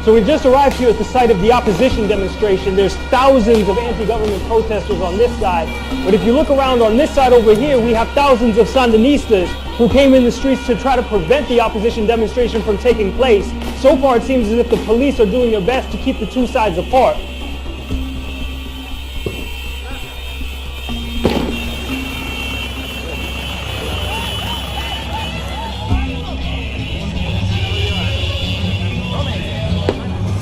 So we just arrived here at the site of the opposition demonstration. There's thousands of anti-government protesters on this side. But if you look around on this side over here, we have thousands of Sandinistas who came in the streets to try to prevent the opposition demonstration from taking place. So far it seems as if the police are doing their best to keep the two sides apart.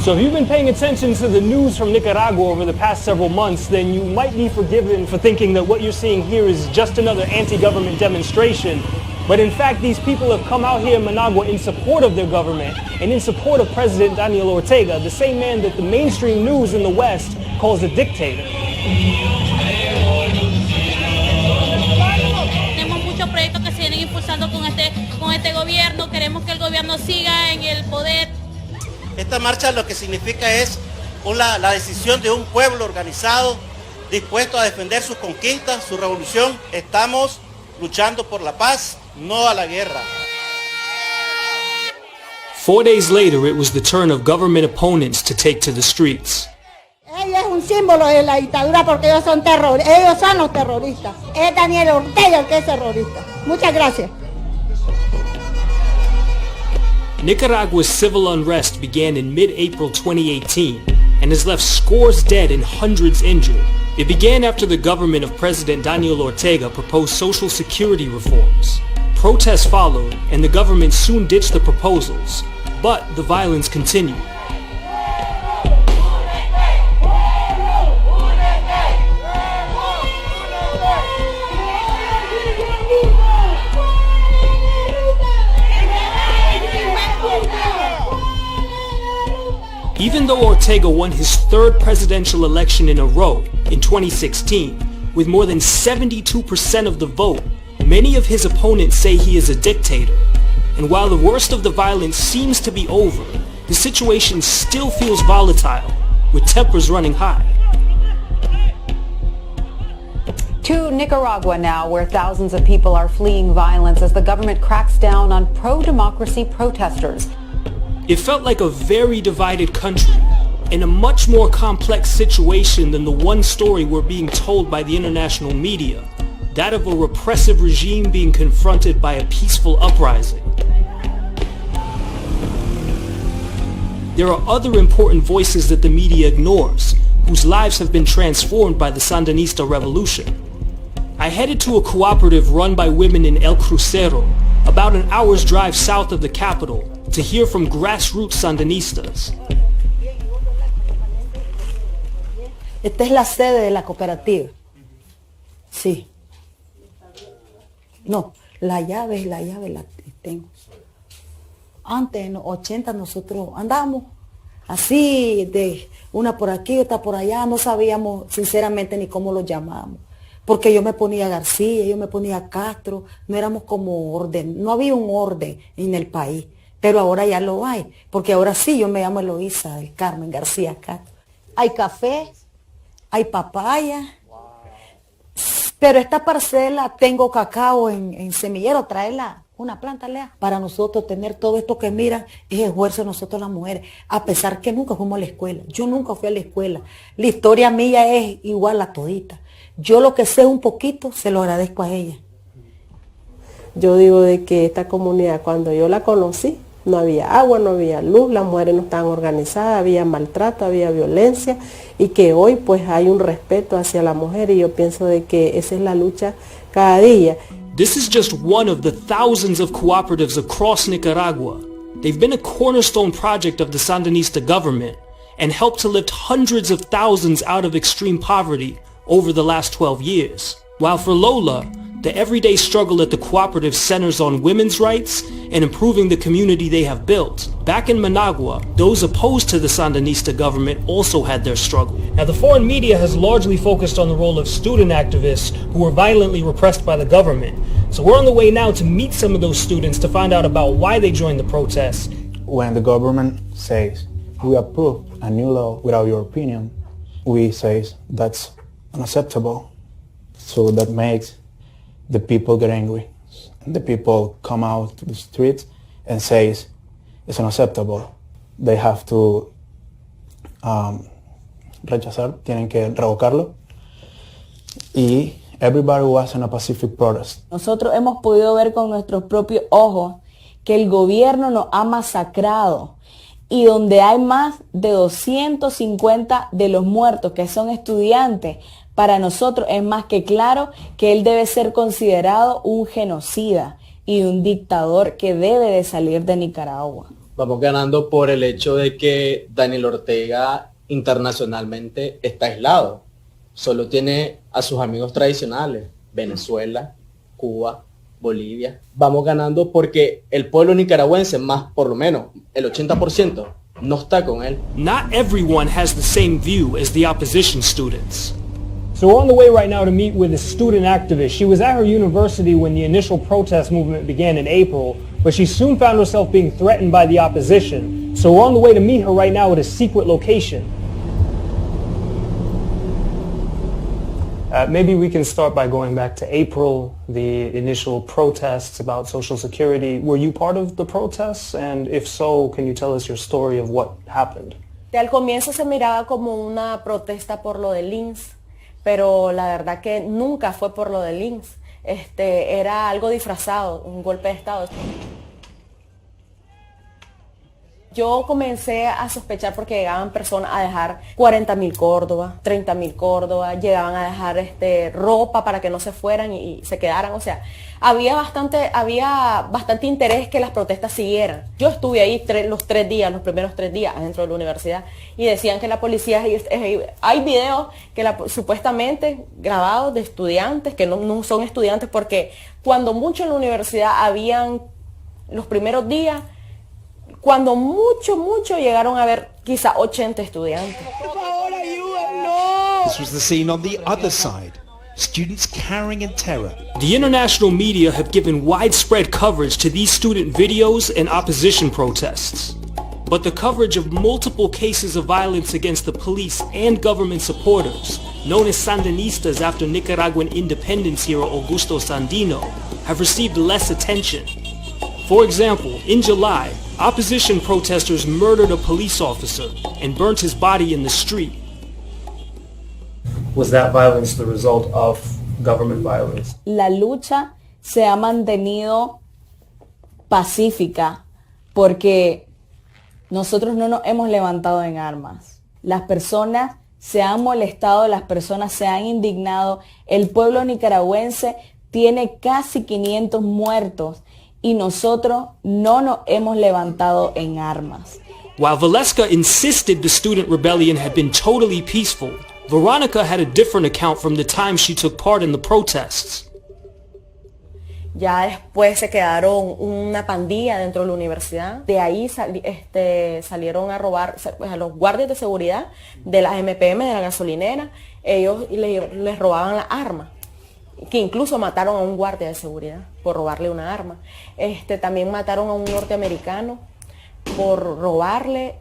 So if you've been paying attention to the news from Nicaragua over the past several months, then you might be forgiven for thinking that what you're seeing here is just another anti-government demonstration. But in fact, these people have come out here in Managua in support of their government and in support of President Daniel Ortega, the same man that the mainstream news in the West calls a dictator. Tenemos muchos proyectos que se vienen impulsando con este gobierno. Queremos que el gobierno siga en el poder. Esta marcha lo que significa es la decisión de un pueblo organizado, dispuesto a defender sus conquistas, su revolución. Estamos luchando por la paz, no a la guerra. 4 days later, it was the turn of government opponents to take to the streets. Ella es un símbolo de la dictadura porque ellos son los terroristas. Es Daniel Ortega el que es terrorista. Muchas gracias. Nicaragua's civil unrest began in mid-April 2018 and has left scores dead and hundreds injured. It began after the government of President Daniel Ortega proposed social security reforms. Protests followed, and the government soon ditched the proposals, but the violence continued. Even though Ortega won his third presidential election in a row in 2016, with more than 72% of the vote, many of his opponents say he is a dictator. And while the worst of the violence seems to be over, the situation still feels volatile, with tempers running high. To Nicaragua now, where thousands of people are fleeing violence as the government cracks down on pro-democracy protesters. It felt like a very divided country, and a much more complex situation than the one story we're being told by the international media, that of a repressive regime being confronted by a peaceful uprising. There are other important voices that the media ignores, whose lives have been transformed by the Sandinista revolution. I headed to a cooperative run by women in El Crucero, about an hour's drive south of the capital, to hear from grassroots Sandinistas. Esta es la sede de la cooperativa. Sí. No, la llave la tengo. Antes, en los 80, nosotros andábamos así, de una por aquí, otra por allá. No sabíamos, sinceramente, ni cómo lo llamábamos. Porque yo me ponía García, yo me ponía Castro. No éramos como orden, no había un orden en el país. Pero ahora ya lo hay, porque ahora sí, yo me llamo Eloísa del Carmen García Castro. Hay café, hay papaya, pero esta parcela tengo cacao en semillero, traerla una planta, Lea. Para nosotros tener todo esto que miran es esfuerzo de nosotros las mujeres, a pesar que nunca fuimos a la escuela. Yo nunca fui a la escuela. La historia mía es igual a todita. Yo lo que sé un poquito, se lo agradezco a ella. Yo digo de que esta comunidad, cuando yo la conocí, no había agua, no había luz, las mujeres no estaban organizadas, había maltrato, había violencia, y que hoy pues hay un respeto hacia la mujer, y yo pienso de que esa es la lucha cada día. This is just one of the thousands of cooperatives across Nicaragua. They've been a cornerstone project of the Sandinista government and helped to lift hundreds of thousands out of extreme poverty over the last 12 years. While for Lola, the everyday struggle at the cooperative centers on women's rights and improving the community they have built. Back in Managua, those opposed to the Sandinista government also had their struggle. Now, the foreign media has largely focused on the role of student activists who were violently repressed by the government. So we're on the way now to meet some of those students to find out about why they joined the protests. When the government says, we approve a new law without your opinion, we say that's unacceptable. So that makes the people get angry. The people come out to the streets and say it's unacceptable. they have to rechazar, tienen que revocarlo. Y everybody was in a pacific protest. Nosotros hemos podido ver con nuestros propios ojos que el gobierno nos ha masacrado y donde hay más de 250 de los muertos que son estudiantes, para nosotros es más que claro que él debe ser considerado un genocida y un dictador que debe de salir de Nicaragua. Vamos ganando por el hecho de que Daniel Ortega internacionalmente está aislado. Solo tiene a sus amigos tradicionales, Venezuela, Cuba, Bolivia. Vamos ganando porque el pueblo nicaragüense, más por lo menos el 80%, no está con él. Not everyone has the same view as the opposition students. So we're on the way right now to meet with a student activist. She was at her university when the initial protest movement began in April, but she soon found herself being threatened by the opposition. So we're on the way to meet her right now at a secret location. Maybe we can start by going back to April, the initial protests about Social Security. Were you part of the protests? And if so, can you tell us your story of what happened? Al comienzo se miraba como una protesta por lo del INS, pero la verdad que nunca fue por lo del INS. Era algo disfrazado, un golpe de Estado. Yo comencé a sospechar porque llegaban personas a dejar 40.000 córdobas, 30.000 córdobas, llegaban a dejar ropa para que no se fueran y se quedaran. O sea, había bastante interés que las protestas siguieran. Yo estuve ahí los primeros 3 días dentro de la universidad y decían que la policía, hay videos que supuestamente grabados de estudiantes, que no son estudiantes, porque cuando mucho en la universidad habían los primeros días, cuando mucho llegaron a ver quizá 80 estudiantes. This was the scene on the other side. Students cowering in terror. The international media have given widespread coverage to these student videos and opposition protests. But the coverage of multiple cases of violence against the police and government supporters, known as Sandinistas after Nicaraguan independence hero Augusto Sandino, have received less attention. For example, in July, opposition protesters murdered a police officer and burnt his body in the street. Was that violence the result of government violence? La lucha se ha mantenido pacífica porque nosotros no nos hemos levantado en armas. Las personas se han molestado, las personas se han indignado. El pueblo nicaragüense tiene casi 500 muertos y nosotros no nos hemos levantado en armas. While Valeska insisted the student rebellion had been totally peaceful, Veronica had a different account from the time she took part in the protests. Ya después se quedaron una pandilla dentro de la universidad. De ahí salieron a robar a los guardias de seguridad de las MPM, de la gasolinera. Ellos les robaban las armas, que incluso mataron a un guardia de seguridad por robarle una arma. También mataron a un norteamericano por robarle,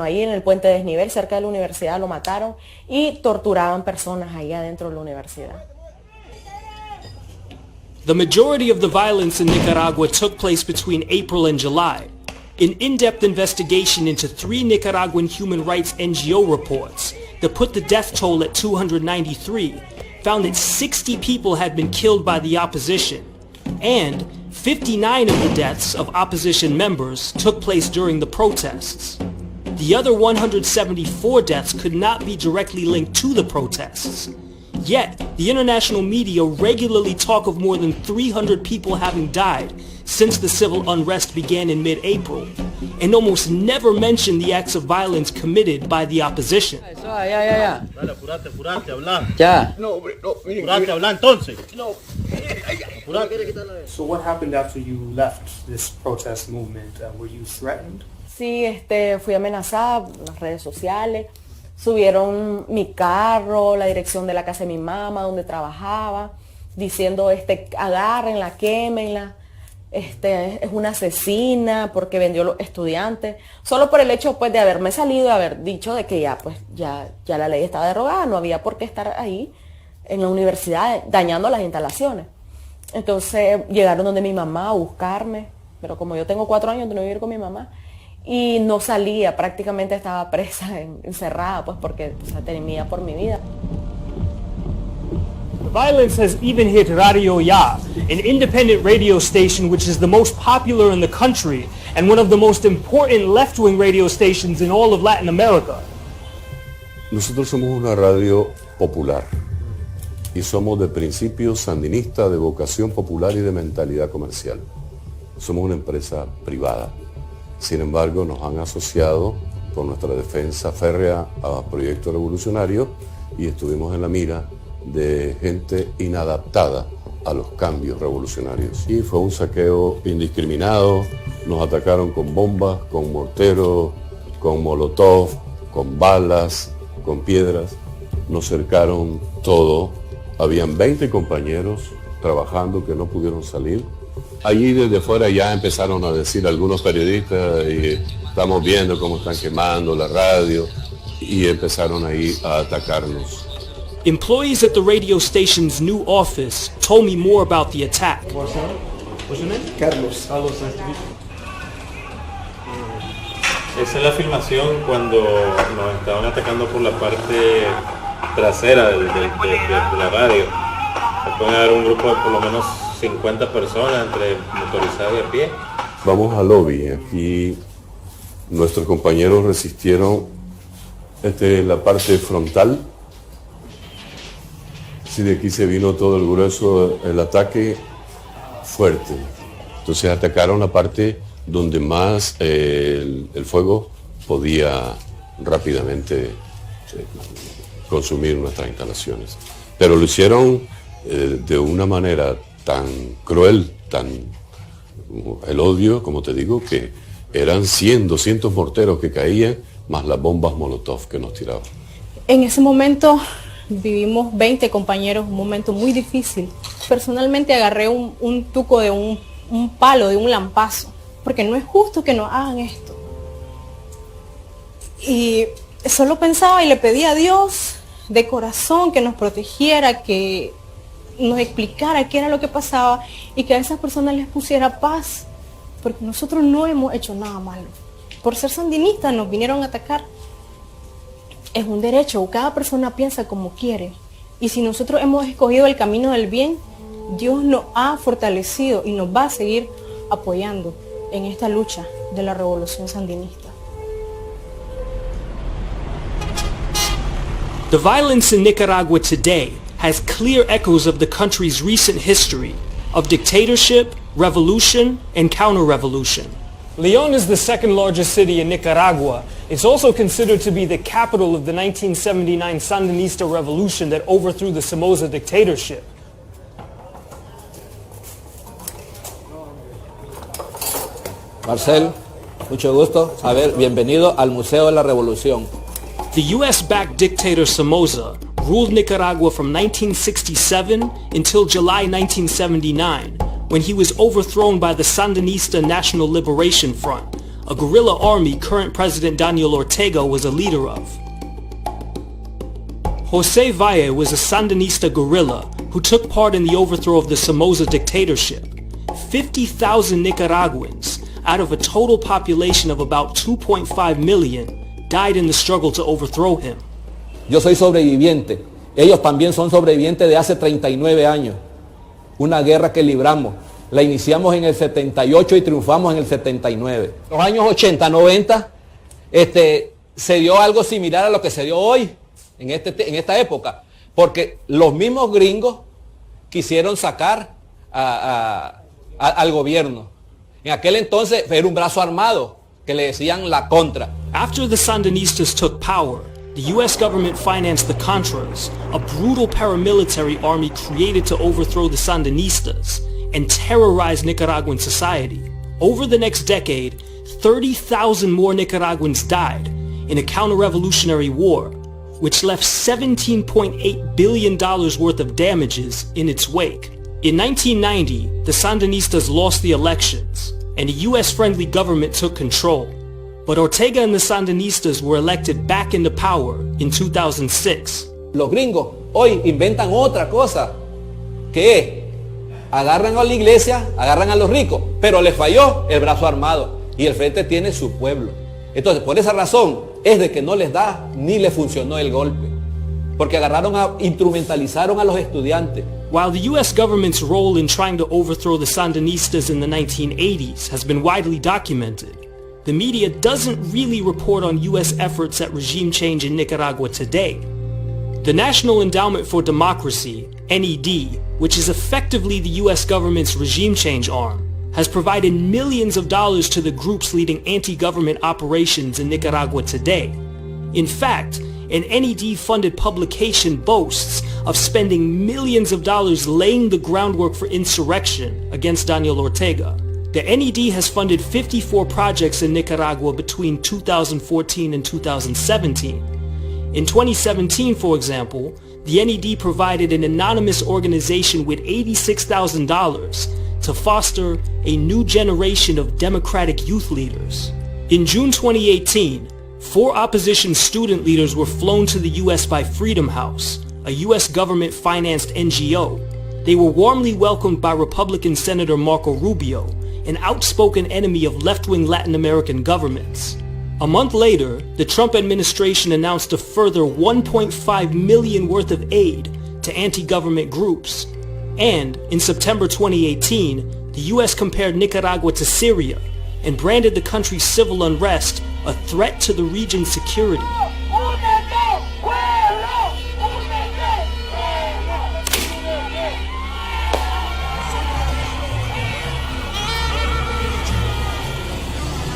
ahí en el puente de desnivel, cerca de la universidad, lo mataron y torturaban personas ahí adentro de la universidad. The majority of the violence in Nicaragua took place between April and July. An in-depth investigation into 3 Nicaraguan human rights NGO reports that put the death toll at 293 found that 60 people had been killed by the opposition, and 59 of the deaths of opposition members took place during the protests. The other 174 deaths could not be directly linked to the protests. Yet, the international media regularly talk of more than 300 people having died since the civil unrest began in mid-April, and almost never mention the acts of violence committed by the opposition. Dale, apurate, habla. Ya. No, hombre, no. Apurate, habla entonces. No. So what happened after you left this protest movement? Were you threatened? Sí, fui amenazada en las redes sociales. Subieron mi carro, la dirección de la casa de mi mamá, donde trabajaba, diciendo, agárrenla, quémenla. Es una asesina porque vendió a los estudiantes, solo por el hecho pues de haberme salido y haber dicho de que ya la ley estaba derogada, no había por qué estar ahí en la universidad dañando las instalaciones. Entonces llegaron donde mi mamá a buscarme, pero como yo tengo 4 años de no vivir con mi mamá, y no salía, prácticamente estaba presa, encerrada, pues porque temía por mi vida. The violence has even hit Radio Ya, an independent radio station which is the most popular in the country and one of the most important left-wing radio stations in all of Latin America. Nosotros somos una radio popular y somos de principios sandinistas, de vocación popular y de mentalidad comercial. Somos una empresa privada. Sin embargo, nos han asociado por nuestra defensa férrea a proyectos revolucionarios y estuvimos en la mira de gente inadaptada a los cambios revolucionarios. Y fue un saqueo indiscriminado, nos atacaron con bombas, con morteros, con molotov, con balas, con piedras, nos cercaron todo. Habían 20 compañeros trabajando que no pudieron salir. Allí desde fuera ya empezaron a decir algunos periodistas, y estamos viendo cómo están quemando la radio, y empezaron ahí a atacarnos. Employees at the radio station's new office told me more about the attack. What's your name? Carlos. Esa es la filmación cuando nos estaban atacando por la parte trasera de la radio. Se puede dar un grupo de por lo menos 50 personas entre motorizados y a pie. Vamos al lobby. Aquí nuestros compañeros resistieron la parte frontal. Sí, de aquí se vino todo el grueso, el ataque fuerte. Entonces atacaron la parte donde más el fuego podía rápidamente consumir nuestras instalaciones. Pero lo hicieron de una manera tan cruel, el odio, como te digo, que eran 100, 200 morteros que caían, más las bombas molotov que nos tiraban. En ese momento vivimos 20 compañeros, un momento muy difícil. Personalmente agarré un tuco de un palo, de un lampazo, porque no es justo que nos hagan esto. Y solo pensaba y le pedía a Dios de corazón que nos protegiera, que nos explicara qué era lo que pasaba y que a esas personas les pusiera paz, porque nosotros no hemos hecho nada malo. Por ser sandinistas nos vinieron a atacar. Es un derecho, cada persona piensa como quiere. Y si nosotros hemos escogido el camino del bien, Dios nos ha fortalecido y nos va a seguir apoyando en esta lucha de la revolución sandinista. The violence in Nicaragua today has clear echoes of the country's recent history of dictatorship, revolution, and counter-revolution. León is the second largest city in Nicaragua. It's also considered to be the capital of the 1979 Sandinista revolution that overthrew the Somoza dictatorship. Marcel, mucho gusto. A ver, bienvenido al Museo de la Revolución. The US-backed dictator Somoza ruled Nicaragua from 1967 until July 1979, when he was overthrown by the Sandinista National Liberation Front, a guerrilla army current President Daniel Ortega was a leader of. José Valle was a Sandinista guerrilla who took part in the overthrow of the Somoza dictatorship. 50,000 Nicaraguans, out of a total population of about 2.5 million, died in the struggle to overthrow him. Yo soy sobreviviente. Ellos también son sobrevivientes de hace 39 años. Una guerra que libramos. La iniciamos en el 78 y triunfamos en el 79. En los años 80, 90, se dio algo similar a lo que se dio hoy, en esta época. Porque los mismos gringos quisieron sacar al gobierno. En aquel entonces era un brazo armado, que le decían la contra. After the Sandinistas took power, the US government financed the Contras, a brutal paramilitary army created to overthrow the Sandinistas and terrorize Nicaraguan society. Over the next decade, 30,000 more Nicaraguans died in a counter-revolutionary war, which left $17.8 billion worth of damages in its wake. In 1990, the Sandinistas lost the elections, and a US-friendly government took control. But Ortega and the Sandinistas were elected back into power in 2006. Los gringos hoy inventan otra cosa, que agarran a la iglesia, agarran a los ricos, pero les falló el brazo armado. y el frente tiene su pueblo. Entonces, por esa razón es de que no les da ni le funcionó el golpe, porque instrumentalizaron a los estudiantes. While the U.S. government's role in trying to overthrow the Sandinistas in the 1980s has been widely documented, the media doesn't really report on U.S. efforts at regime change in Nicaragua today. The National Endowment for Democracy, NED, which is effectively the U.S. government's regime change arm, has provided millions of dollars to the groups leading anti-government operations in Nicaragua today. In fact, an NED-funded publication boasts of spending millions of dollars laying the groundwork for insurrection against Daniel Ortega. The NED has funded 54 projects in Nicaragua between 2014 and 2017. In 2017, for example, the NED provided an anonymous organization with $86,000 to foster a new generation of democratic youth leaders. In June 2018, 4 opposition student leaders were flown to the U.S. by Freedom House, a U.S. government-financed NGO. They were warmly welcomed by Republican Senator Marco Rubio, an outspoken enemy of left-wing Latin American governments. A month later, the Trump administration announced a further $1.5 million worth of aid to anti-government groups. And in September 2018, the U.S. compared Nicaragua to Syria and branded the country's civil unrest a threat to the region's security.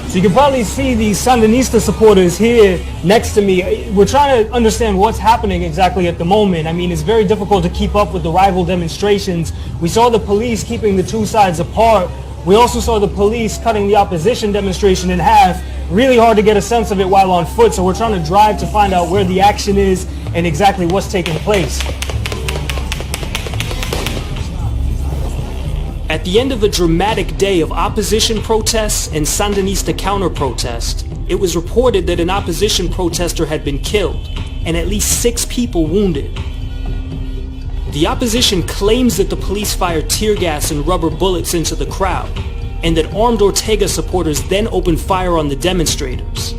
So you can probably see these Sandinista supporters here next to me. We're trying to understand what's happening exactly at the moment. I mean, it's very difficult to keep up with the rival demonstrations. We saw the police keeping the two sides apart. We also saw the police cutting the opposition demonstration in half. Really hard to get a sense of it while on foot, so we're trying to drive to find out where the action is and exactly what's taking place. At the end of a dramatic day of opposition protests and Sandinista counter-protest, it was reported that an opposition protester had been killed and at least 6 people wounded. The opposition claims that the police fired tear gas and rubber bullets into the crowd, and that armed Ortega supporters then opened fire on the demonstrators.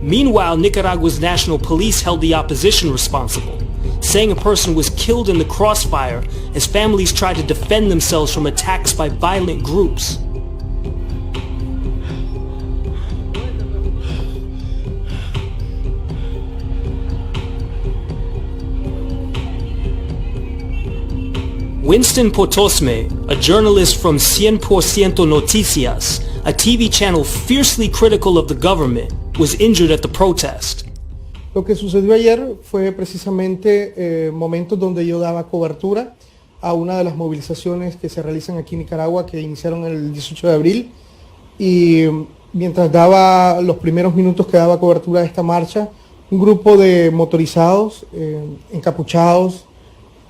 Meanwhile, Nicaragua's national police held the opposition responsible, saying a person was killed in the crossfire as families tried to defend themselves from attacks by violent groups. Winston Potosme, a journalist from 100% Noticias, a TV channel fiercely critical of the government, was injured at the protest. Lo que sucedió ayer fue precisamente momentos donde yo daba cobertura a una de las movilizaciones que se realizan aquí en Nicaragua, que iniciaron el 18 de abril, y mientras daba los primeros minutos que daba cobertura de esta marcha, un grupo de motorizados, encapuchados,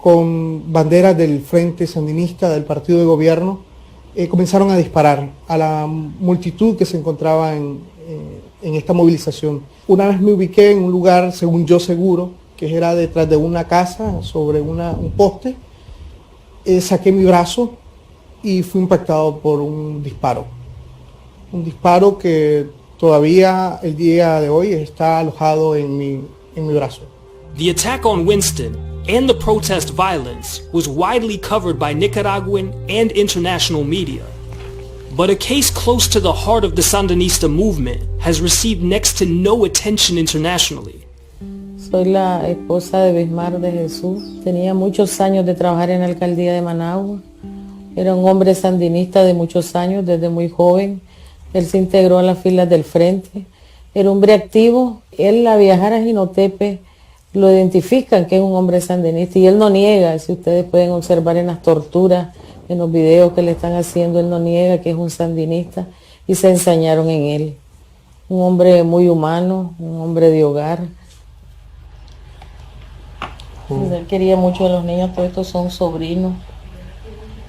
con banderas del Frente Sandinista, del partido de gobierno, comenzaron a disparar a la multitud que se encontraba en esta movilización. Una vez me ubiqué en un lugar, según yo seguro, que era detrás de una casa, sobre un poste, saqué mi brazo y fui impactado por un disparo. Un disparo que todavía el día de hoy está alojado en mi brazo. The attack on Winston and the protest violence was widely covered by Nicaraguan and international media. But a case close to the heart of the Sandinista movement has received next to no attention internationally. Soy la esposa de Bismar de Jesús. Tenía muchos años de trabajar en la alcaldía de Managua. Era un hombre sandinista de muchos años, desde muy joven. Él se integró a las filas del frente. Era un hombre activo. Él, al viajar a Jinotepe, lo identifican que es un hombre sandinista y él no niega. Si ustedes pueden observar en las torturas, en los videos que le están haciendo, él no niega que es un sandinista y se ensañaron en él. Un hombre muy humano, un hombre de hogar. Él quería mucho a los niños, todos estos son sobrinos.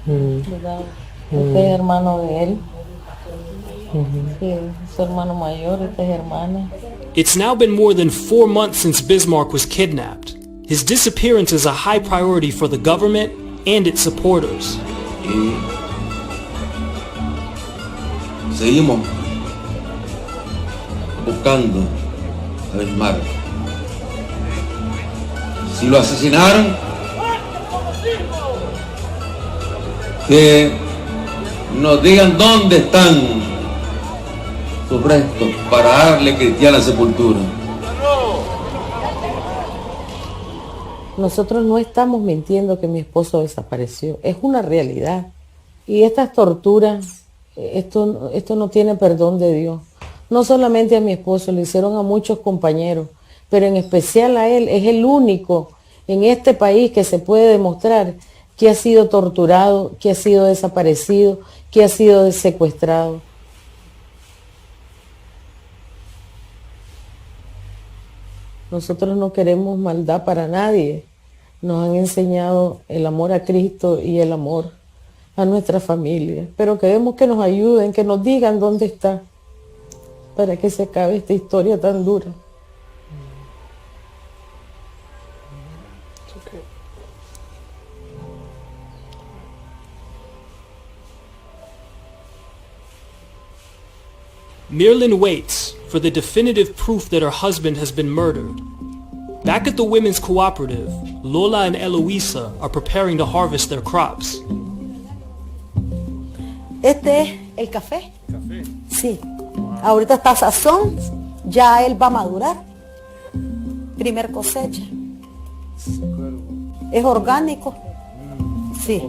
¿Verdad? Este es hermano de él. Sí, es su hermano mayor, esta es hermana. It's now been more than 4 months since Bismarck was kidnapped. His disappearance is a high priority for the government and its supporters. Y seguimos buscando a Bismarck. Si lo asesinaron, que nos digan dónde están sus restos para darle cristiana sepultura. Nosotros no estamos mintiendo que mi esposo desapareció, es una realidad. Y estas torturas, esto no tiene perdón de Dios. No solamente a mi esposo, le hicieron a muchos compañeros, pero en especial a él. Es el único en este país que se puede demostrar que ha sido torturado, que ha sido desaparecido, que ha sido secuestrado. Nosotros no queremos maldad para nadie. Nos han enseñado el amor a Cristo y el amor a nuestra familia. Pero queremos que nos ayuden, que nos digan dónde está, para que se acabe esta historia tan dura. Mirlin waits for the definitive proof that her husband has been murdered. Back at the women's cooperative, Lola and Eloisa are preparing to harvest their crops. Este es el café. Sí. Ahorita está sazón, ya él va a madurar. Primer cosecha. Es orgánico. Sí.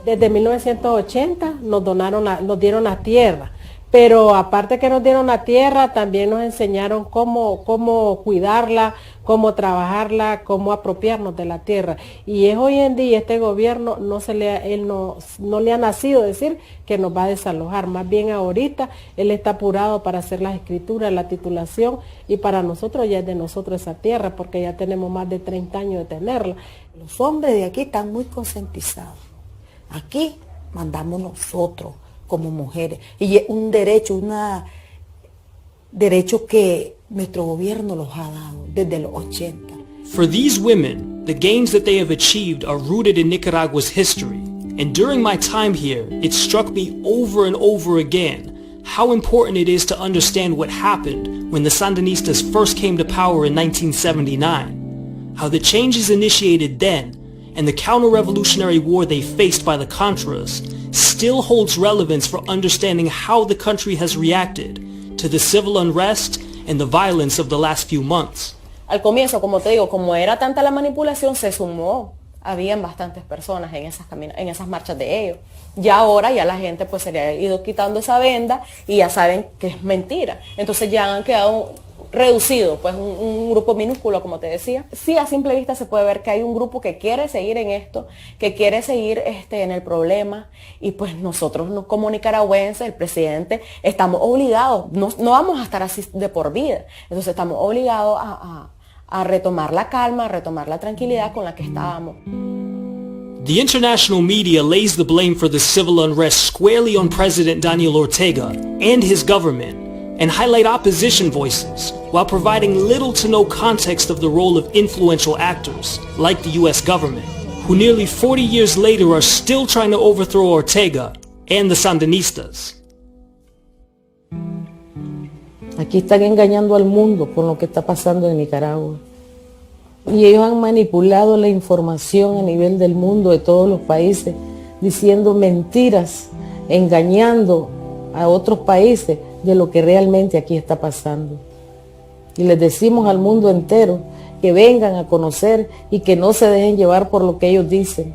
Desde 1980 nos dieron la tierra, pero aparte que nos dieron la tierra, también nos enseñaron cómo cuidarla, cómo trabajarla, cómo apropiarnos de la tierra. Y es hoy en día este gobierno no le ha nacido decir que nos va a desalojar, más bien ahorita él está apurado para hacer las escrituras, la titulación, y para nosotros ya es de nosotros esa tierra, porque ya tenemos más de 30 años de tenerla. Los hombres de aquí están muy concientizados. Aquí mandamos nosotros como mujeres. Y es un derecho, derecho que nuestro gobierno los ha dado desde los 80. For these women, the gains that they have achieved are rooted in Nicaragua's history. And during my time here, it struck me over and over again how important it is to understand what happened when the Sandinistas first came to power in 1979. How the changes initiated then and the counter-revolutionary war they faced by the Contras still holds relevance for understanding how the country has reacted to the civil unrest and the violence of the last few months. Al comienzo, como te digo, como era tanta la manipulación, se sumó. Habían bastantes personas en esas marchas de ellos. Ya ahora ya la gente pues se le ha ido quitando esa venda y ya saben que es mentira. Entonces ya han quedado reducido, pues un grupo minúsculo, como te decía. Sí, a simple vista se puede ver que hay un grupo que quiere seguir en esto, que quiere seguir en el problema, y pues nosotros como nicaragüenses, el presidente, estamos obligados, no vamos a estar así de por vida, entonces estamos obligados a retomar la calma, a retomar la tranquilidad con la que estábamos. The international media lays the blame for the civil unrest squarely on President Daniel Ortega and his government, and highlight opposition voices, while providing little to no context of the role of influential actors, like the US government, who nearly 40 years later are still trying to overthrow Ortega and the Sandinistas. Aquí están engañando al mundo con lo que está pasando en Nicaragua. Y ellos han manipulado la información a nivel del mundo, de todos los países, diciendo mentiras, engañando a otros países de lo que realmente aquí está pasando. Y les decimos al mundo entero que vengan a conocer y que no se dejen llevar por lo que ellos dicen.